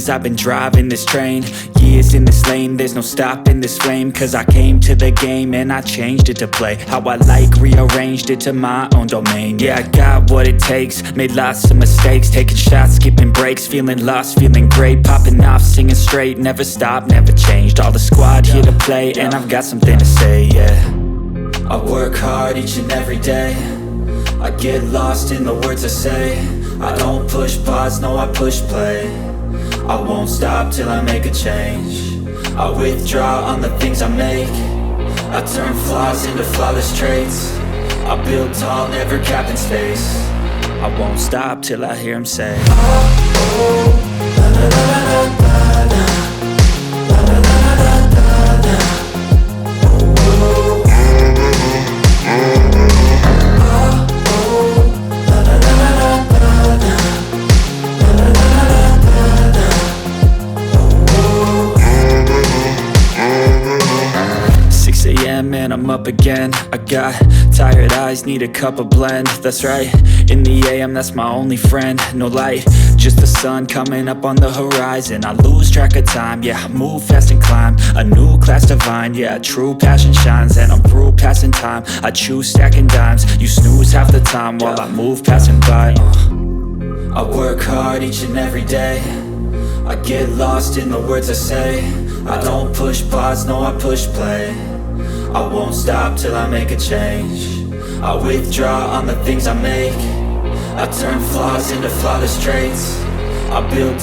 things. I've been driving this train, years in this lane. There's no stopping this flame, cause I came to the game and I changed it to play how I like, rearranged it to my own domain. Yeah, I got what it takes, made lots of mistakes, taking shots, skipping breaks, feeling lost, feeling great, popping off, singing straight, never stopped, never changed. All the squad here to play, and I've got something to say, yeah. I work hard each and every day, I get lost in the words I say. I don't push pause, no I push play. I won't stop till I make a change. I withdraw on the things I make. I turn flaws into flawless traits. I build tall, never capped in space. I won't stop till I hear him say, oh, oh, la la la la la la, la la la la la la, oh, oh, la la la la la la, la la la la la, oh, 6 a.m. and I'm up again. I got tired eyes, need a cup of blend. That's right, in the AM, that's my only friend. No light, just the sun coming up on the horizon. I lose track of time, yeah, I move fast and climb a new class divine, yeah, true passion shines. And I'm through passing time, I choose stacking dimes. You snooze half the time while I move passing by. I work hard each and every day, I get lost in the words I say. I don't push pause, no I push play. I won't stop till I make a change. I withdraw on the things I make. I turn flaws into flawless traits. I build